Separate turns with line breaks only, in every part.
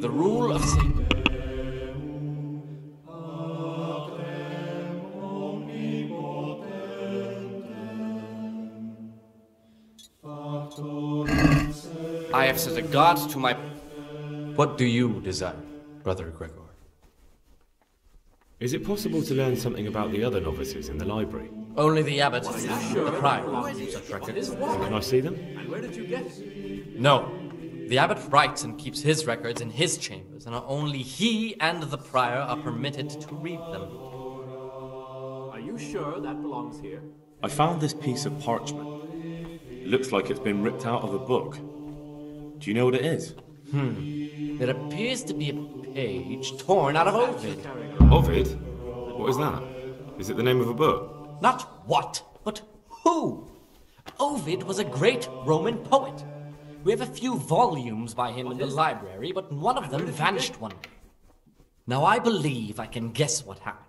The rule of Saint... I have set a guard to my... What do you desire, Brother Gregor?
Is it possible to learn something about the other novices in the library?
Only the abbot, the prior, such records.
Can I see them?
And where did you get it?
No. The abbot writes and keeps his records in his chambers, and only he and the prior are permitted to read them.
Are you sure that belongs here?
I found this piece of parchment. It looks like it's been ripped out of a book. Do you know what it is?
It appears to be a page torn out of Ovid.
Ovid? What is that? Is it the name of a book?
Not what, but who. Ovid was a great Roman poet. We have a few volumes by him in the library, but one of them vanished one day. Now I believe I can guess what happened.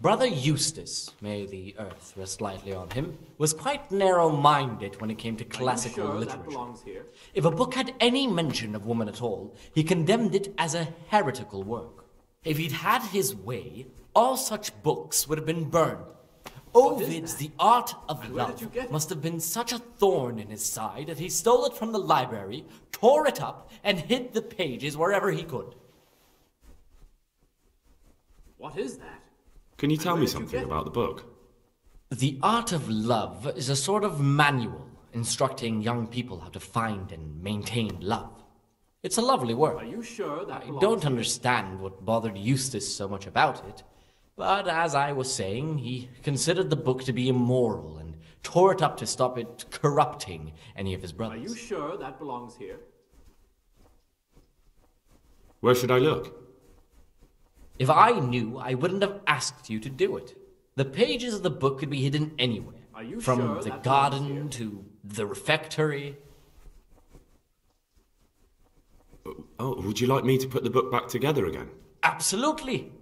Brother Eustace, may the earth rest lightly on him, was quite narrow-minded when it came to classical literature.
That belongs here?
If a book had any mention of woman at all, he condemned it as a heretical work. If he'd had his way, all such books would have been burned. Ovid's The Art of Love must have been such a thorn in his side that he stole it from the library, tore it up, and hid the pages wherever he could.
What is that?
Can you tell me something about the book?
The Art of Love is a sort of manual instructing young people how to find and maintain love. It's a lovely work.
Are you sure that
I don't understand what bothered Eustace so much about it, but as I was saying, he considered the book to be immoral and tore it up to stop it corrupting any of his brothers.
Are you sure that belongs here?
Where should I look?
If I knew, I wouldn't have asked you to do it. The pages of the book could be hidden anywhere.
Are you
from
sure
the
that
garden to the refectory.
Oh, would you like me to put the book back together again?
Absolutely.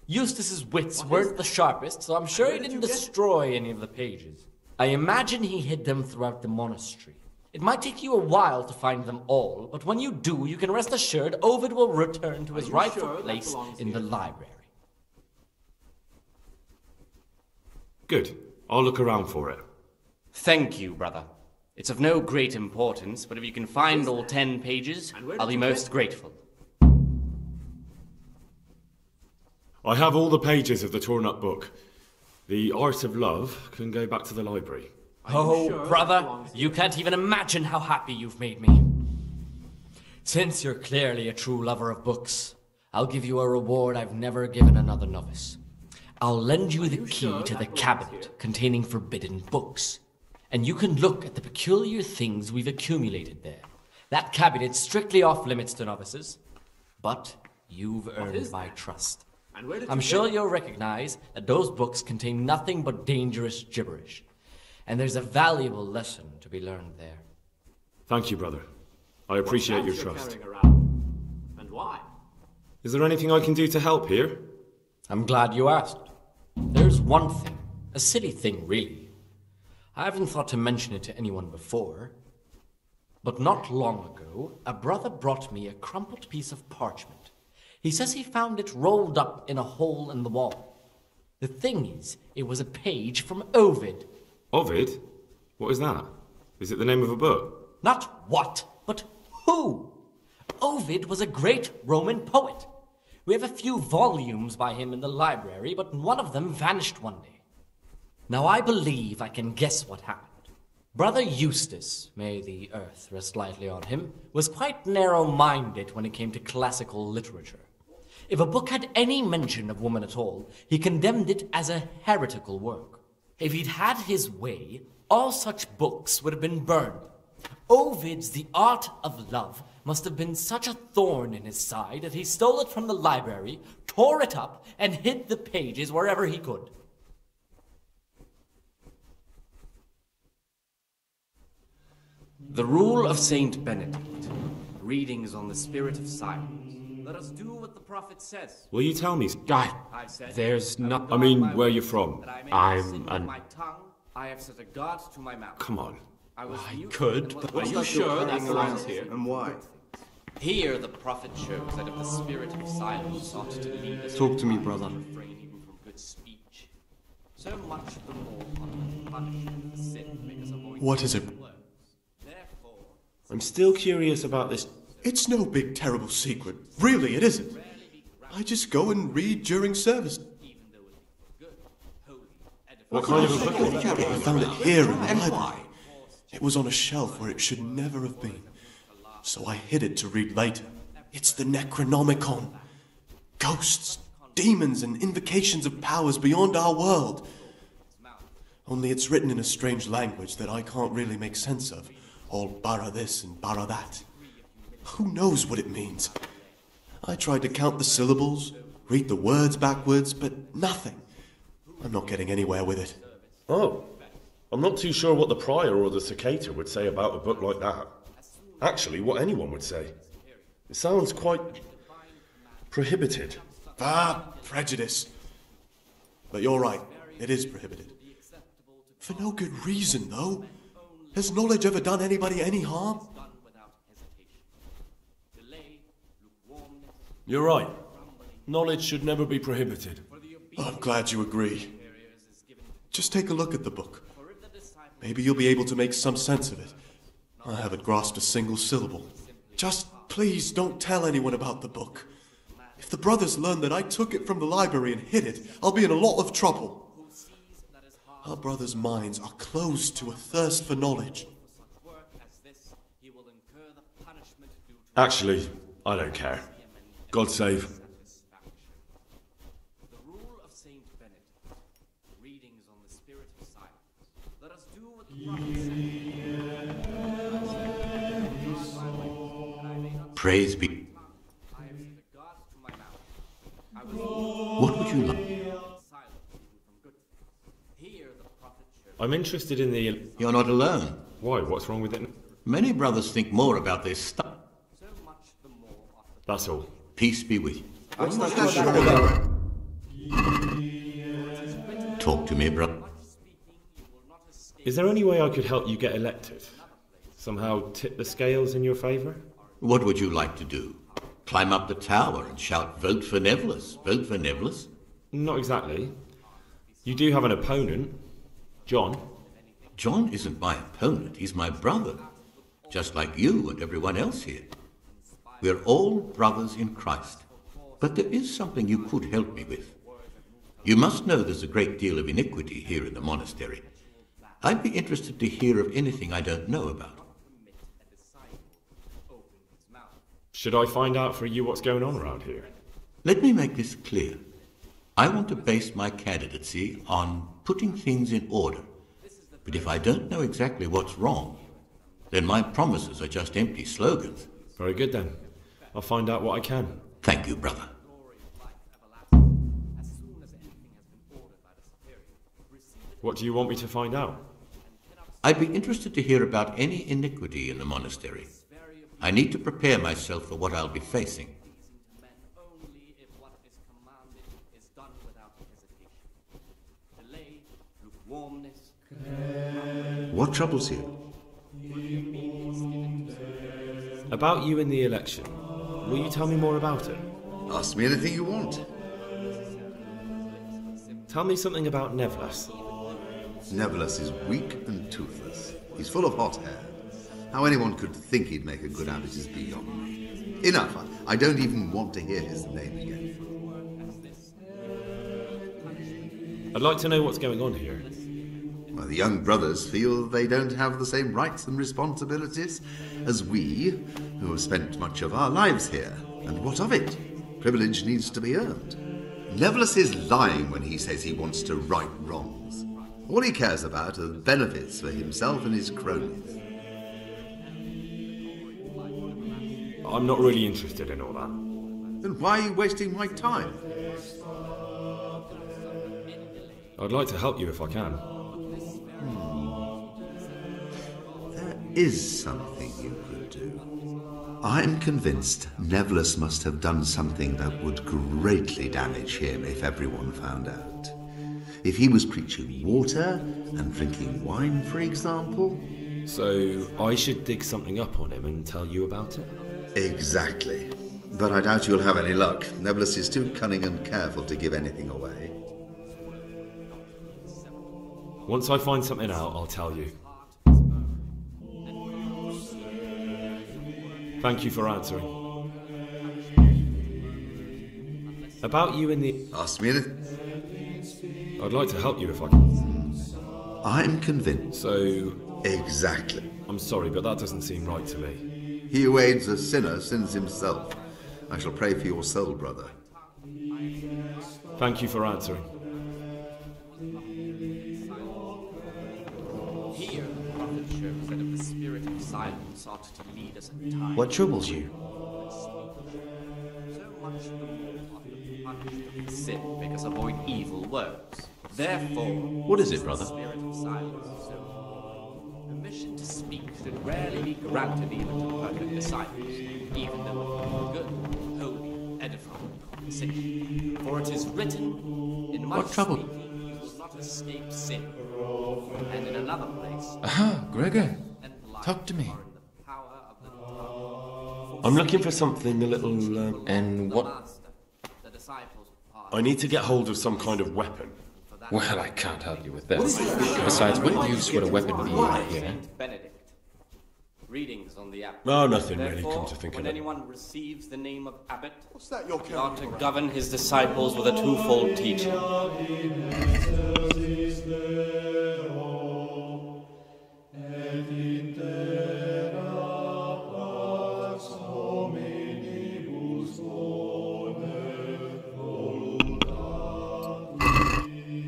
Eustace's wits weren't the sharpest, so I'm sure he didn't destroy any of the pages. I imagine he hid them throughout the monastery. It might take you a while to find them all, but when you do, you can rest assured Ovid will return to his rightful place in the library.
Good. I'll look around for it.
Thank you, brother. It's of no great importance, but if you can find all 10 pages, I'll be most grateful.
I have all the pages of the torn-up book. The Art of Love can go back to the library.
Oh, brother, you can't even imagine how happy you've made me. Since you're clearly a true lover of books, I'll give you a reward I've never given another novice. I'll lend you the key to the cabinet containing forbidden books, and you can look at the peculiar things we've accumulated there. That cabinet's strictly off limits to novices, but you've earned my trust. I'm sure you'll recognize that those books contain nothing but dangerous gibberish. And there's a valuable lesson to be learned there.
Thank you, brother. I appreciate your trust.
And why?
Is there anything I can do to help here?
I'm glad you asked. There's one thing. A silly thing, really. I haven't thought to mention it to anyone before. But not long ago, a brother brought me a crumpled piece of parchment. He says he found it rolled up in a hole in the wall. The thing is, it was a page from Ovid.
Ovid? What is that? Is it the name of a book?
Not what, but who. Ovid was a great Roman poet. We have a few volumes by him in the library, but one of them vanished one day. Now I believe I can guess what happened. Brother Eustace, may the earth rest lightly on him, was quite narrow-minded when it came to classical literature. If a book had any mention of woman at all, he condemned it as a heretical work. If he'd had his way, all such books would have been burned. Ovid's The Art of Love must have been such a thorn in his side that he stole it from the library, tore it up, and hid the pages wherever he could. The Rule of Saint Benedict. Readings on the Spirit of Silence. Let us do what the prophet says.
Will you tell me?
There's not...
I mean, where you're from.
I'm an...
I have set a guard to my mouth.
Come on.
I could, but...
Are you sure that belongs here?
And why?
Here the prophet shows that if the spirit of silence ought to lead us
Talk to me, brother.
refrain even from good speech, so much the more ought the punishment of sin make us avoid
What is it?
words. Therefore,
I'm still curious about this.
It's no big terrible secret. Really, it isn't. I just go and read during service.
even though it be for good, holy, edifying.
What kind of a book is it?
I found it here in the library. It was on a shelf where it should never have been. So I hid it to read later. It's the Necronomicon. Ghosts, demons, and invocations of powers beyond our world. Only it's written in a strange language that I can't really make sense of. All bara this and bara that. Who knows what it means? I tried to count the syllables, read the words backwards, but nothing. I'm not getting anywhere with it.
Oh, I'm not too sure what the prior or the cicada would say about a book like that. Actually, what anyone would say. It sounds quite prohibited.
Prejudice. But you're right, it is prohibited. For no good reason, though. Has knowledge ever done anybody any harm?
You're right. Knowledge should never be prohibited.
I'm glad you agree. Just take a look at the book. Maybe you'll be able to make some sense of it. I haven't grasped a single syllable. Just please don't tell anyone about the book. If the brothers learn that I took it from the library and hid it, I'll be in a lot of trouble. Our brothers' minds are closed to a thirst for knowledge.
Actually, I don't care. God save.
The rule of Saint Benedict. Readings on the spirit of silence. Let us do what the prophet said.
Praise be.
I have set a guard to my mouth. I was
What would you like?
silent even from good. Here the prophet shows.
I'm interested in the...
You're not alone.
Why? What's wrong with it?
Many brothers think more about their stuff.
So much the more after
That's all.
Peace be with you. Talk to me, brother.
Is there any way I could help you get elected? Somehow tip the scales in your favour?
What would you like to do? Climb up the tower and shout, "Vote for Neverless, vote for Neverless"?
Not exactly. You do have an opponent, John.
John isn't my opponent, he's my brother. Just like you and everyone else here. We're all brothers in Christ. But there is something you could help me with. You must know there's a great deal of iniquity here in the monastery. I'd be interested to hear of anything I don't know about.
Should I find out for you what's going on around here?
Let me make this clear. I want to base my candidacy on putting things in order. But if I don't know exactly what's wrong, then my promises are just empty slogans.
Very good then. I'll find out what I can.
Thank you, brother.
What do you want me to find out?
I'd be interested to hear about any iniquity in the monastery. I need to prepare myself for what I'll be facing.
only if what is commanded is done without hesitation. Delay, lukewarmness,
What troubles you?
About you in the election. Will you tell me more about it?
Ask me anything you want.
Tell me something about Neverless.
Neverless is weak and toothless. He's full of hot hair. How anyone could think he'd make a good abbot is beyond me. Enough. I don't even want to hear his name again.
I'd like to know what's going on here.
Well, the young brothers feel they don't have the same rights and responsibilities as we, who have spent much of our lives here. And what of it? Privilege needs to be earned. Neverless is lying when he says he wants to right wrongs. All he cares about are benefits for himself and his cronies.
I'm not really interested in all that.
Then why are you wasting my time?
I'd like to help you if I can.
There is something you could do. I'm convinced Neverless must have done something that would greatly damage him if everyone found out. If he was preaching water and drinking wine, for example.
So I should dig something up on him and tell you about it?
Exactly. But I doubt you'll have any luck. Nebulus is too cunning and careful to give anything away.
Once I find something out, I'll tell you. Thank you for answering. About you and the...
Ask me anything.
I'd like to help you if I can.
I'm convinced.
So...
Exactly.
I'm sorry, but that doesn't seem right to me.
He who aids a sinner sins himself. I shall pray for your soul, brother.
Thank you for answering.
Here, the prophet shows that if the spirit of silence ought to lead us in time...
What troubles you?
So much the more ought to punish the sin because avoid evil works. Therefore...
What is it, brother?
The spirit of silence is so permission to speak should rarely be granted even to perfect disciples, even though it be good, holy, edifying conversation. For it is written, in much speaking you will not escape sin. And in another place...
Aha, Gregor. Talk to me.
I'm looking for something a little...
And what?
I need to get hold of some kind of weapon.
Well, I can't help you with that. Besides, what use would a weapon be here?
Benedict. Readings on the abbot.
No, nothing really,
Therefore,
come to think
when
of it.
anyone receives the name of abbot,
What's that you're
he ought to govern his disciples with a twofold teaching.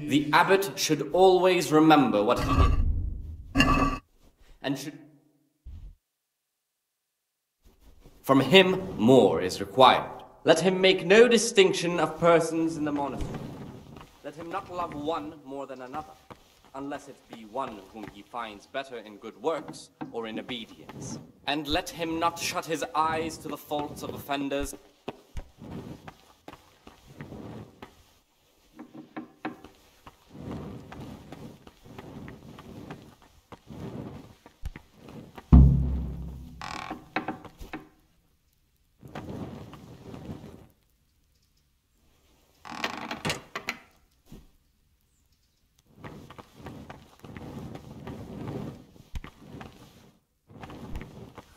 The abbot should always remember what he did, and should... From him, more is required. Let him make no distinction of persons in the monastery. Let him not love one more than another, unless it be one whom he finds better in good works or in obedience. And let him not shut his eyes to the faults of offenders.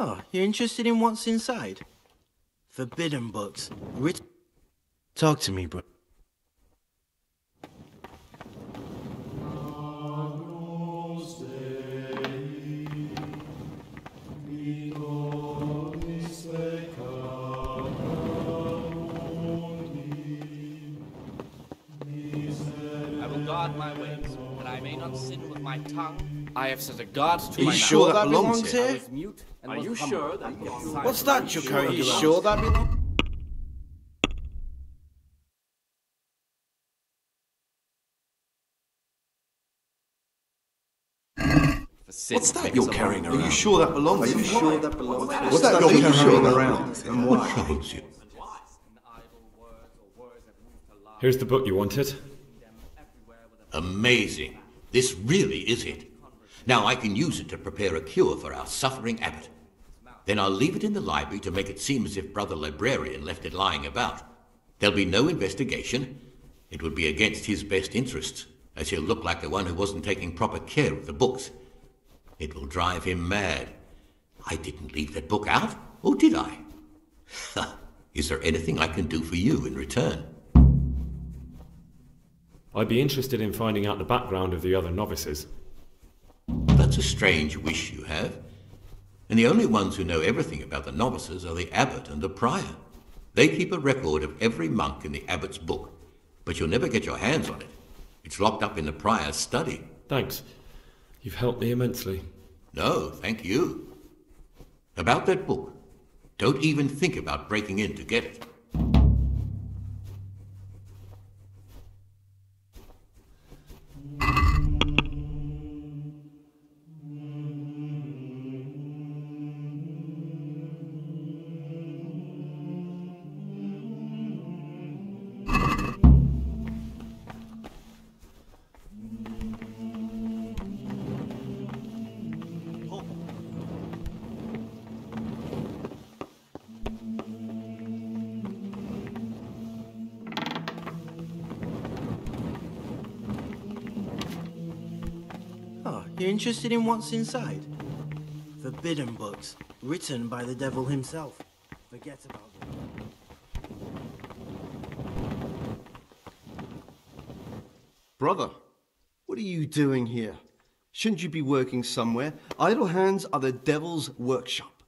Oh, you're interested in what's inside? Forbidden books. Talk to me, bro.
I will guard my ways, that I may not sin with my tongue. I have set a guard to
Are
my
you sure that belongs
I
here?
was mute and
Are
was
you
humble.
sure that belongs here?
What's that you're carrying? Are you sure that belongs?
What's
that you're carrying around?
Are you sure that belongs?
Are you sure that belongs?
What's that you're carrying around? And
What
why?
troubles you?
Here's the book you wanted.
Amazing. This really is it. Now I can use it to prepare a cure for our suffering abbot. Then I'll leave it in the library to make it seem as if Brother Librarian left it lying about. There'll be no investigation. It would be against his best interests, as he'll look like the one who wasn't taking proper care of the books. It will drive him mad. I didn't leave that book out, or did I? Is there anything I can do for you in return?
I'd be interested in finding out the background of the other novices.
That's a strange wish you have. And the only ones who know everything about the novices are the abbot and the prior. They keep a record of every monk in the abbot's book, but you'll never get your hands on it. It's locked up in the prior's study.
Thanks. You've helped me immensely.
No, thank you. About that book, don't even think about breaking in to get it.
Oh, you're interested in what's inside? Forbidden books, written by the devil himself. Forget about them.
Brother, what are you doing here? Shouldn't you be working somewhere? Idle hands are the devil's workshop.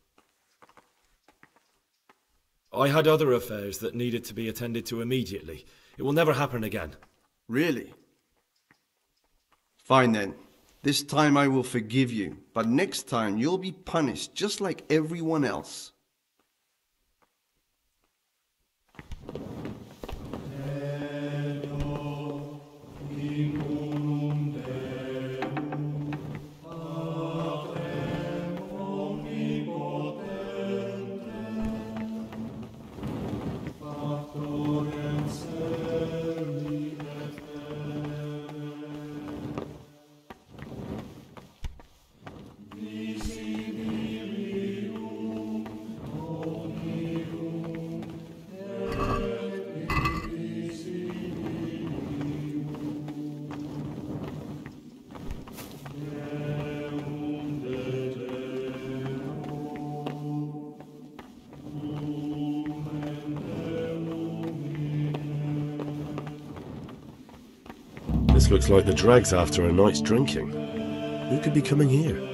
I had other affairs that needed to be attended to immediately. It will never happen again.
Really? Fine then. This time I will forgive you, but next time you'll be punished just like everyone else.
This looks like the dregs after a night's drinking. Who could be coming here?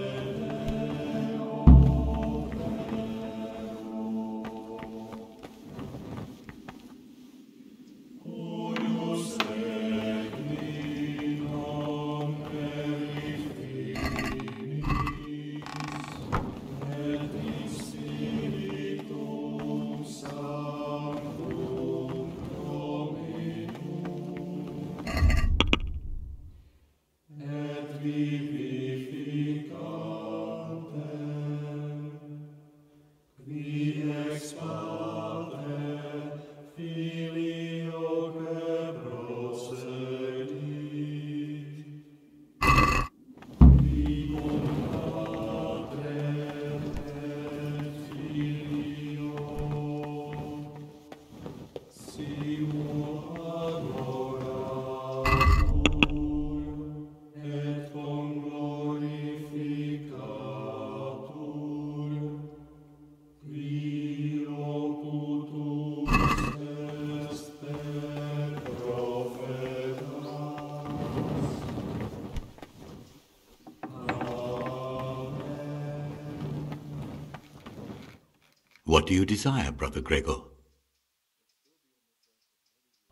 What do you desire, Brother Gregor?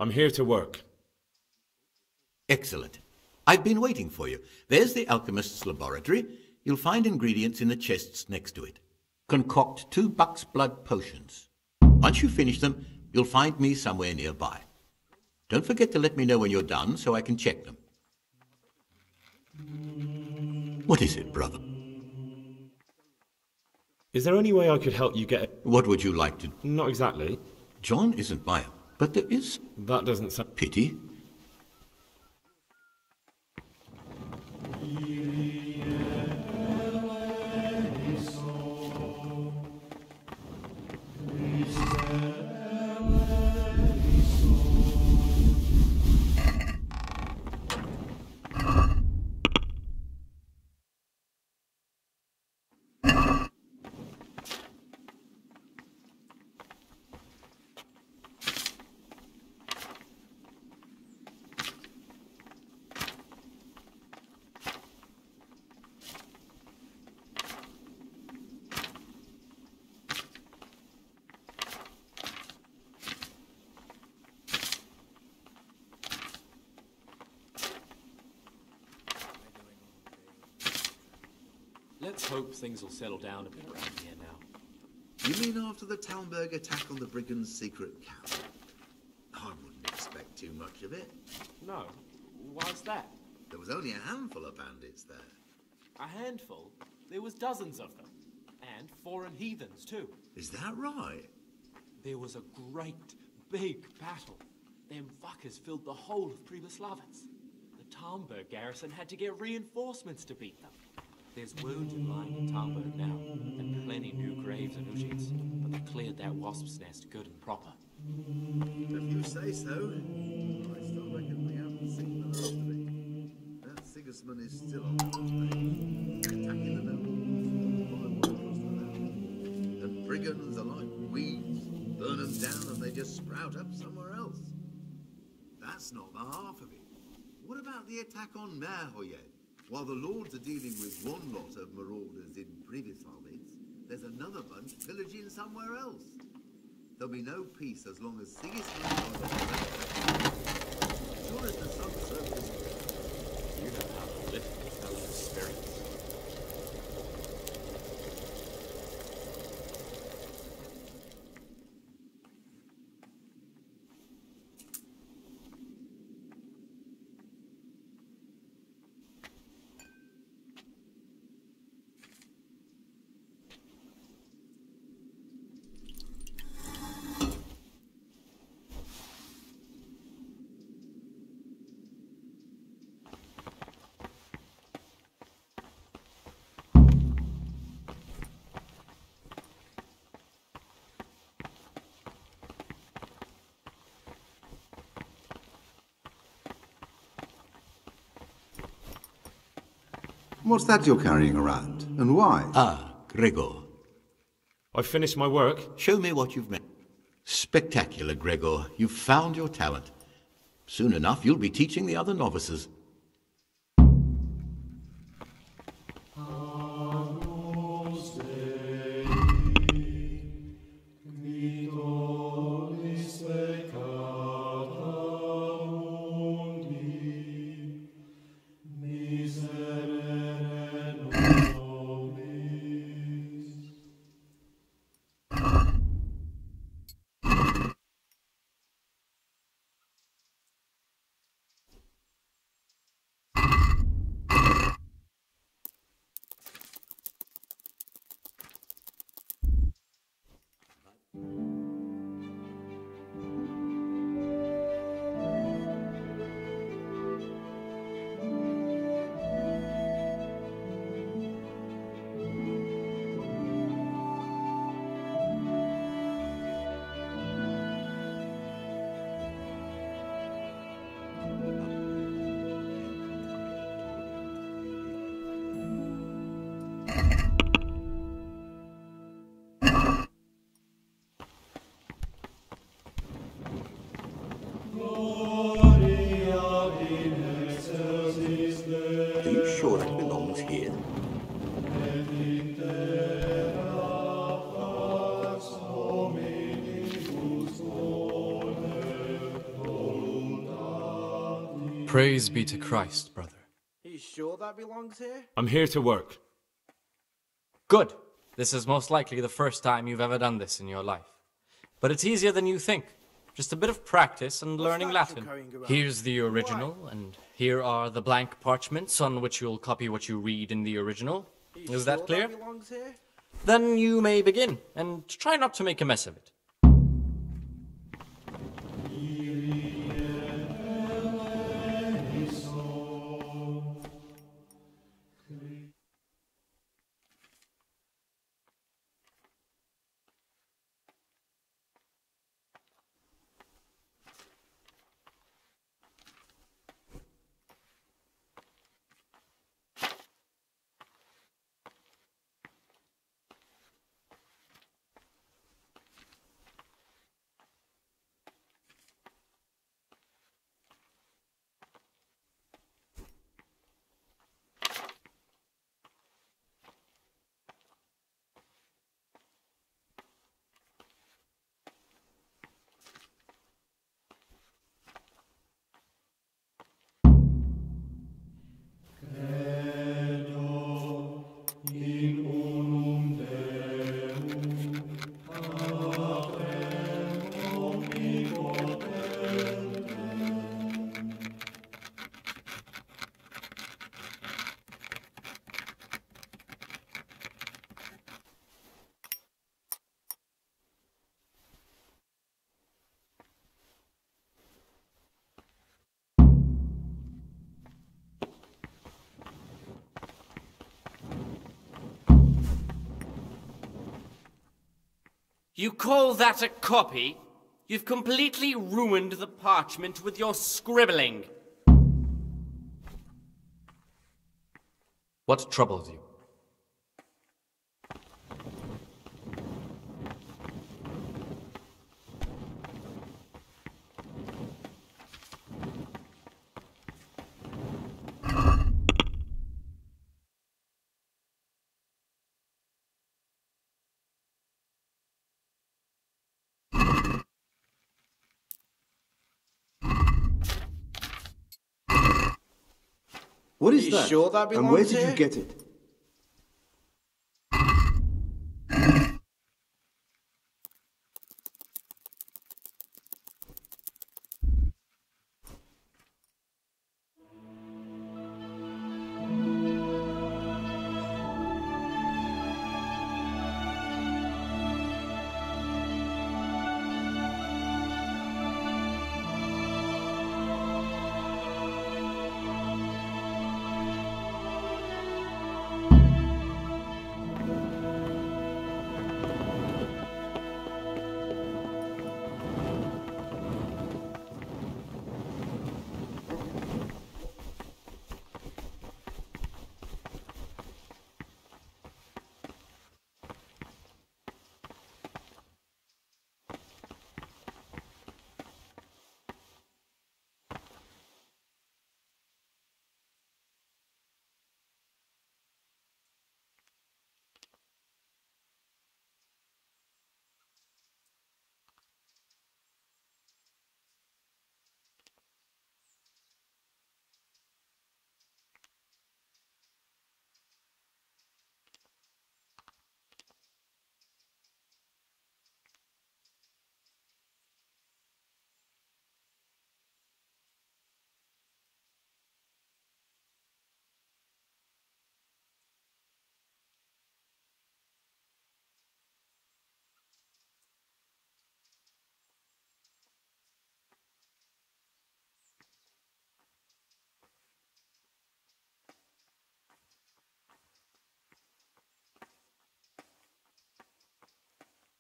I'm here to work.
Excellent. I've been waiting for you. There's the alchemist's laboratory. You'll find ingredients in the chests next to it. Concoct 2 buck's blood potions. Once you finish them, you'll find me somewhere nearby. Don't forget to let me know when you're done so I can check them. What is it, brother?
Is there any way I could help you get...
What would you like to...
Not exactly.
John isn't by, but there is...
That doesn't sound...
Pity.
Let's hope things will settle down a bit around here now.
You mean after the Talmberg attack on the Brigands' secret camp? I wouldn't expect too much of it.
No. Why's that?
There was only a handful of bandits there.
A handful? There was dozens of them. And foreign heathens, too.
Is that right?
There was a great, big battle. Them fuckers filled the whole of Pribyslavitz. The Talmberg garrison had to get reinforcements to beat them. There's wounded lying in Talmberg now, and plenty new graves and Ushits, but they cleared that wasp's nest good and proper.
If you say so, I still reckon we haven't seen the last of it. That Englishmen is still on the march, attacking the nobles, one by one across the land. And brigands are like weeds, burn them down and they just sprout up somewhere else. That's not the half of it. What about the attack on Merhoyed? While the lords are dealing with one lot of marauders in Privislavitz, there's another bunch pillaging somewhere else. There'll be no peace as long as Sigismund is sure as the sun surface.
You know how to lift these fellows' spirits.
What's that you're carrying around, and why?
Ah, Gregor.
I've finished my work.
Show me what you've made. Spectacular, Gregor. You've found your talent. Soon enough, you'll be teaching the other novices. Are you sure that belongs here?
Praise be to Christ, brother.
Are you sure that belongs here?
I'm here to work.
Good. This is most likely the first time you've ever done this in your life. But it's easier than you think. Just a bit of practice and learning Latin. Here's the original, and here are the blank parchments on which you'll copy what you read in the original. Is that clear? Then you may begin, and try not to make a mess of it.
You call that a copy? You've completely ruined the parchment with your scribbling.
What troubles you?
What is
Are you
that?
sure that
And where
belongs
did
here?
you get it?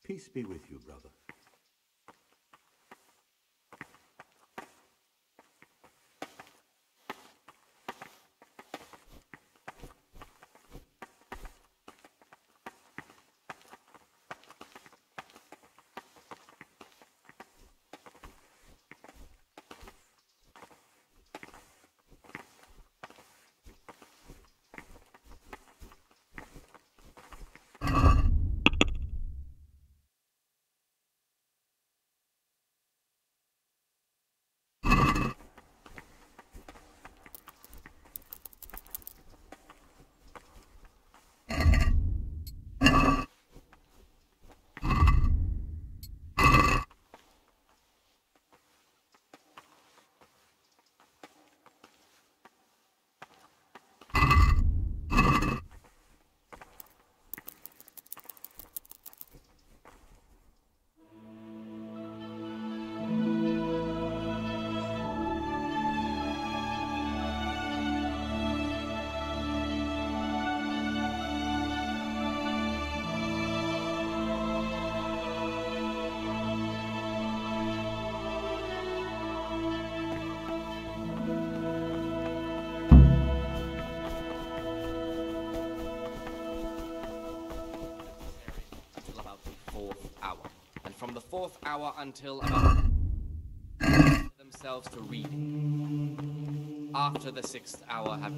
Peace be with you, brother.
From the 4th hour until about themselves to reading. After the 6th hour have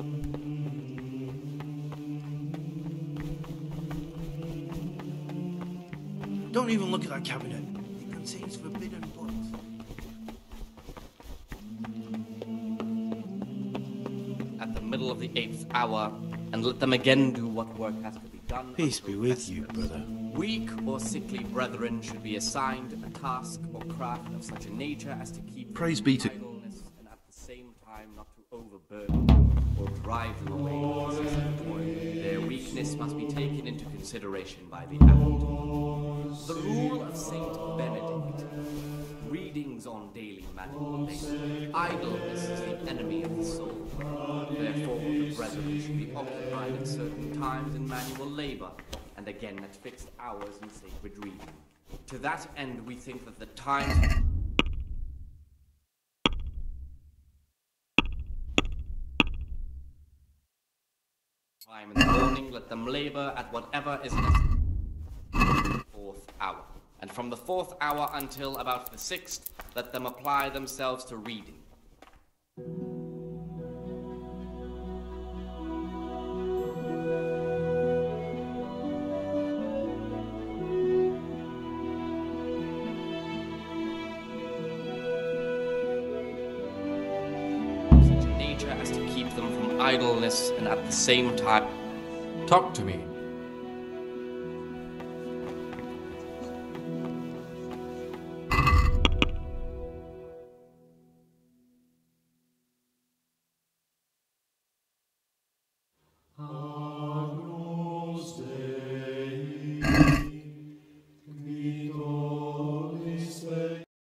Don't even look at that cabinet. It contains forbidden books.
at the middle of the 8th hour, and let them again do what work has to be done.
Peace be with you, brother.
Weak or sickly brethren should be assigned a task or craft of such a nature as to keep
Praise be to
idleness, and at the same time not to overburden or drive them away with excessive toil. Their weakness must be taken into consideration by the abbot. The rule of Saint Benedict, readings on daily manual basis. Idleness is the enemy of the soul. Therefore, the brethren should be occupied at certain times in manual labor, and again at fixed hours in sacred reading. To that end, we think that the time... Time in the morning, let them labor at whatever is necessary. 4th hour. And from the 4th hour until about the 6th, let them apply themselves to reading. Such a nature as to keep them from idleness and at the same time...
Talk to me.